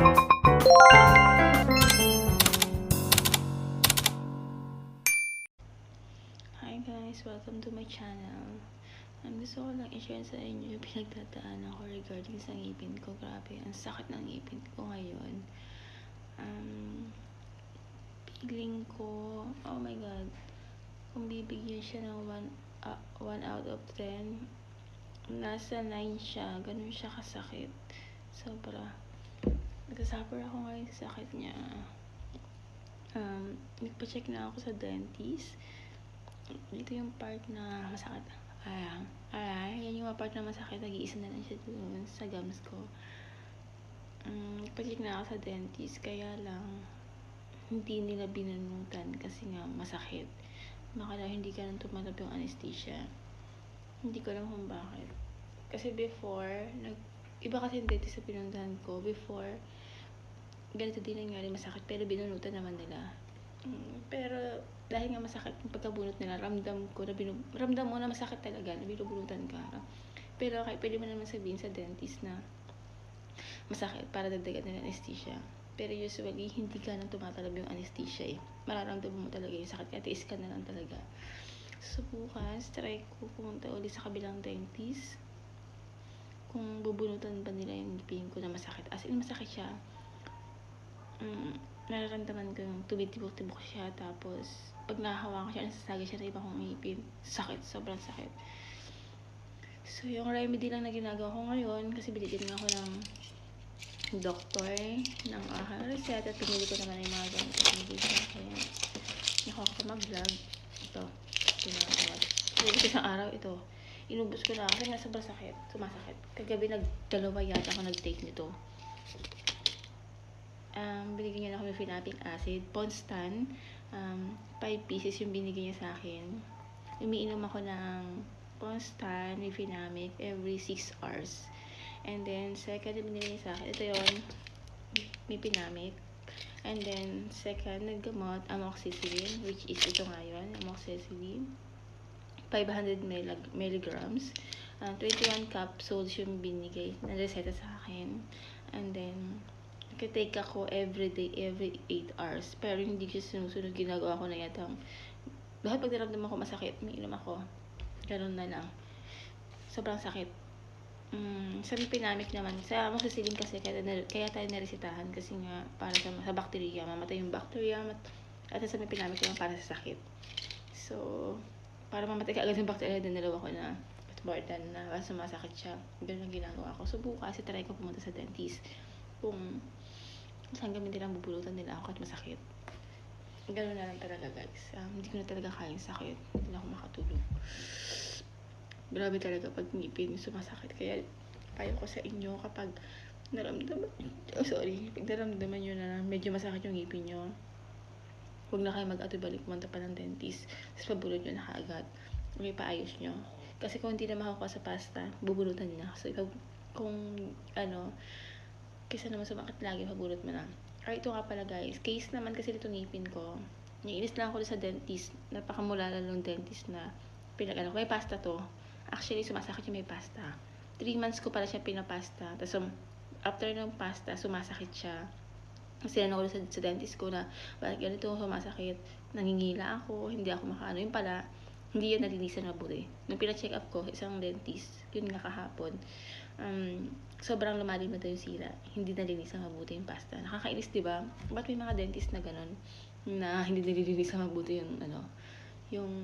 Hi guys! Welcome to my channel. Gusto ko lang i-share sa inyo yung pinagdadaanan ko regarding sa ngipin ko. Grabe, ang sakit ng ngipin ko ngayon. Feeling ko, oh my god, kung bibigyan siya ng 1 out of 10, nasa 9 siya. Ganun siya kasakit. Sobra. Nagsasuffer ako ngayon sa sakit niya. Nagpa-check na ako sa dentist. Dito yung part na masakit. Yan yung part na masakit. Nag-iisa na lang siya doon sa gums ko. Nagpa-check na ako sa dentist. Kaya lang, hindi nila binanutan kasi nga masakit. Baka hindi ka nang tumalab yung anesthesia. Hindi ko alam kung bakit. Kasi before, iba kasi yung dentist sa pinuntahan ko. Before, ganito din nangyari, masakit, pero binunutan naman nila. Pero dahil nga masakit yung pagkabunot nila, ramdam mo na masakit talaga na binubunutan ka. Pero pwede mo naman sabihin sa dentist na masakit para dagdagan nila anesthesia. Pero usually, hindi ka nang tumatalab yung anesthesia eh. Mararamdaman mo talaga yung sakit, kaya tiis ka na lang talaga. So bukas, try ko pumunta ulit sa kabilang dentist kung bubunutan ba nila yung ngipin ko na masakit. As in, masakit siya. Nararamdaman ko yung tumitibok-tibok siya. Tapos, pag nahahawakan ko siya, nasasaga siya na iba kong ngipin. Sakit, sobrang sakit. So, yung remedy lang na ginagawa ko ngayon, kasi binigyan nga ako ng doktor ng aking reseta. Pinili ko naman yung mga gamit na pinili sa akin. Nakuha ko mag-vlog. Ito, ginagawa. Pinili ko isang araw, ito. Inubos ko na kasi nga sobrang sakit. Sumasakit. Kagabi nagdalawa yata ako nag-take nito. Binigyan niya na ako ng phenobic acid. Ponstan. 5 pieces yung binigyan niya sa akin. Umiinom ako ng Ponstan with Phenomic every 6 hours. And then, second na binigyan niya sa akin, ito yun, may Phenomic. And then, second na gamot, amoxicillin, which is ito nga yun, amoxicillin. 500 milligrams. 21 capsules yung binigay na reseta sa akin. And then, nag-take ako every day, every 8 hours. Pero hindi ko sinusunod, ginagawa ko na yata. Dahil pag naramdaman ko masakit, may inom ako. Ganun na lang. Sobrang sakit. Sa Phenomic naman, sa amoxicillin kasi, kaya tayo naresetahan kasi nga para sa bacteria, mamatay yung bacteria, at sa Phenomic naman para sa sakit. So, para mamatay ka agad yung bacteria, dinalawa ko na more than na sumasakit siya. Ganun ang ginagawa ko. So, bukas, try ko pumunta sa dentist kung hanggang hindi lang bubulutan nila ako at masakit. Ganun na lang talaga guys. Hindi ko na talaga kaya yung sakit. Hindi na ako makatulog. Grabe talaga pag ngipin sumasakit. Kaya payo ko sa inyo kapag pag naramdaman nyo na medyo masakit yung ngipin nyo, huwag na kayo mag-atubalik pumunta pa ng dentist. Tapos pabulot nyo na kaagad. Okay, paayos nyo. Kasi kung hindi na makakuha sa pasta, bubulutan na. So, kung kaysa naman sumakit lagi, pabulot mo na. Ito nga pala guys, case naman kasi dito ngipin ko. Naiinis lang ako sa dentist. Napakamula lang dentist na may pasta to. Actually, sumasakit yung may pasta. 3 months ko pala siya pinapasta. Tapos, after ng pasta, sumasakit siya. Kasi ako sa dentist ko na, bakit ganito sumasakit? Nangingila ako, hindi ako makaano. Yung pala, hindi yan nalinisan mabuti. Nung pina-check up ko, isang dentist, yun nga kahapon, sobrang lumalim na daw yung sira. Hindi nalinisan mabuti yung pasta. Nakakainis, diba? Ba't may mga dentist na ganun? Na hindi nalinisan mabuti yung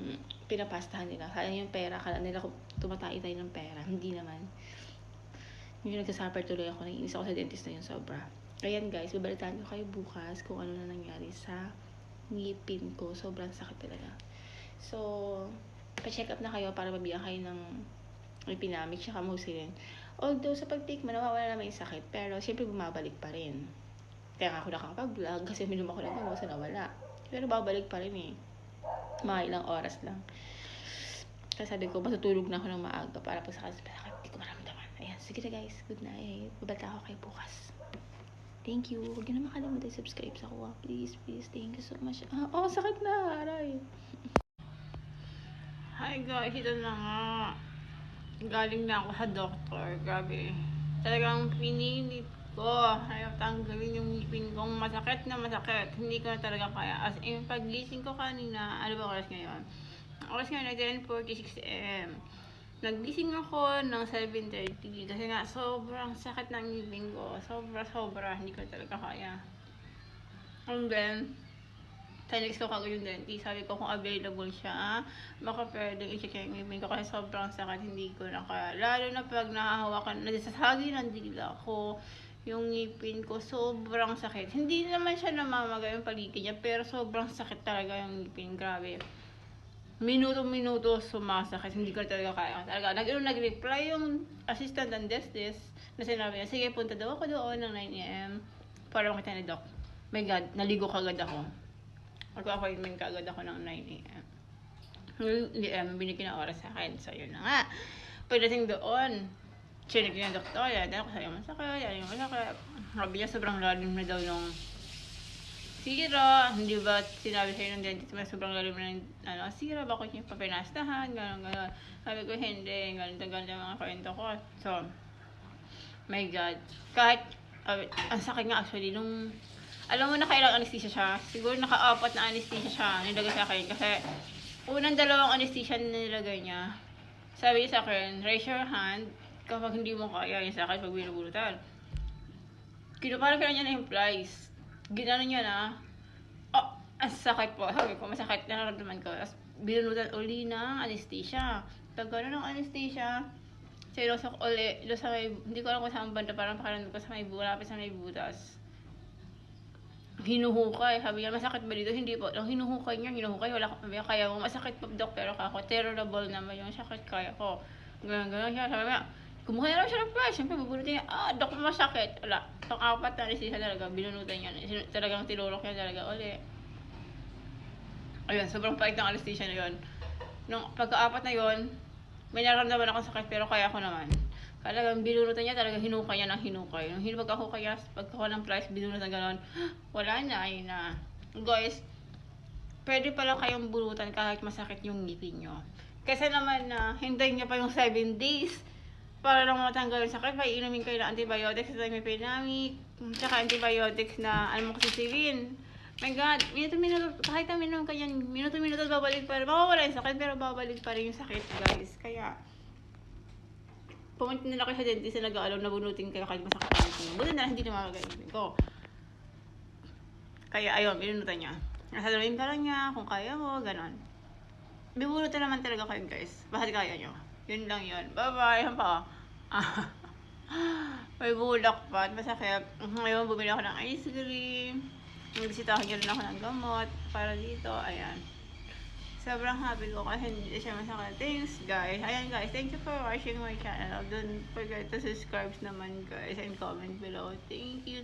pinapastahan nila. Sayang yung pera. Kala nila kung tumatay tayo ng pera. Hindi naman. Yung nagsasuffer tuloy ako. Naiinis ako sa dentist na yun sobra. Ayan guys, babalitaan ko kayo bukas kung ano na nangyari sa ngipin ko. Sobrang sakit talaga. So, pa-check up na kayo para mabigyan kayo ng Phenomic tsaka amoxicillin. Although sa pag-take mo, nawawala naman yung sakit. Pero syempre bumabalik pa rin. Kaya nga ako nakakapag-vlog kasi minum ako ng gamot sa nawala. Pero babalik pa rin eh. Mga ilang oras lang. Kaya sabi ko, matutulog na ako ng maaga para pag sakit, hindi ko maramdaman. Ayan, sige na guys. Good night. Babalita ako kayo bukas. Thank you. Huwag nyo na makalimutan subscribe sa kuha. Please. Thank you so much. Sakit na. Aray. Hi guys, ito na nga. Galing na ako sa doktor. Grabe. Talagang pinilit ko. Ayaw tanggalin yung ngipin kong masakit na masakit. Hindi ko na talaga kaya. As in, pag-gising ko kanina, ano ba oras ngayon? Oras ngayon na 10:46 AM. Nagising ako ng 7:30 kasi nga sobrang sakit ng ngipin ko. Sobra. Hindi ko na talaga kaya. And then, tinext ko kagad yung dentist. Sabi ko kung available siya, baka pwedeng i-check yung ngipin ko kasi sobrang sakit, hindi ko na kaya. Lalo na pag nahahawakan, nasasagi ng dila ko, yung ngipin ko, sobrang sakit. Hindi naman siya namamaga yung paligid niya, pero sobrang sakit talaga yung ngipin. Grabe. Minuto-minuto sumasakit. Hindi ko na talaga kaya. Talaga, nag-reply yung assistant ng desk na sinabi niya, sige, punta daw ako doon ng 9 AM para makita ni Doc. My God, naligo kagad ako. Mag-appointment ka agad ako ng 9 AM. Hindi binigyan na oras sa akin. So, yun na nga. Pagdating doon, chinig niya ng doktor. Yan ako sa'yo masakit. Yan yung masakit. Sabi niya, sobrang lalim na daw yung sira. Hindi ba sinabi sa'yo ng dentist mo sobrang lalim na sira? Bakit yung papinastahan? Ganon. Sabi ko, hindi. Ganito yung mga kwento ko. So, my God. Kahit, ang sakit nga actually, nung alam mo na kailang anesthesia siya? Siguro naka-4 na anesthesia siya nilagay sa akin. Kasi unang 2 anesthesia na nilagay niya. Sabi niya sa akin, raise your hand kapag hindi mo kaya yung sakit pag binubulutan. Parang niya na yung plies. Ginano niya na, oh, ang sakit po. Sabi ko, masakit, nararamdaman ko. Tapos binulutan uli ng anesthesia. Pag gano'n ng anesthesia, sinusok uli, hindi ko alam kung saan banda, parang pakiramdam ko sa may lapit sa may butas. Hinuhukay. Sabi niya, masakit ba dito? Hindi po. Ang hinuhukay, wala ka pa kaya mo. Masakit po, Doc, pero ako, tolerable naman yung sakit, kaya ko. Ganun siya. Sabi niya, kumuha na lang siya ng price. Siyempre, bubunutin niya, Doc, masakit. Wala. Itong 4 na anesthesia talaga, binunutan niya. Talagang tinulok niya talaga uli. Ayun, sobrang pait ng anesthesia na yun. Nung pagka-4 na yun, may nararamdaman akong sakit, pero kaya ko naman. Talagang binunutan niya, talagang hinukay niya ng hinukay. Nung pagkahukay niya, pagkakuha ng price, binunutan gano'n, wala na, ayun na. Guys, pwede pala kayong bunutan kahit masakit yung ngipin nyo. Kasi naman na, hintayin niya pa yung 7 days para lang matanggal yung sakit. May inumin kayo ng antibiotics sa may pinamik, tsaka antibiotics na amoxicillin. My God, minuto-minuto, kahit na minum ka yan, minuto-minuto babalik pa rin. Mawawala yung sakit, pero babalik pa rin yung sakit, guys. Kaya, pumunta na kayo sa dentist na nag-aalaw na bunutin kayo kahit masakit ang ngipin. Buti na hindi namamagay ko. Kaya ayun, binunutan niya. Nasasabihin ka lang niya kung kaya mo, ganon. Bibunutan naman talaga kayo, guys. Bakit kaya nyo? Yun lang yun. Bye-bye. Yan pa. May bulak pa at masakit. Ngayon, bumili ako ng ice cream. Nagbisitahan niya rin ako ng gamot para dito. Ayan. Sobrang happy ko kasi hindi siya masakit. Thanks, guys. Ayan, guys. Thank you for watching my channel. Don't forget to subscribe naman, guys, and comment below. Thank you.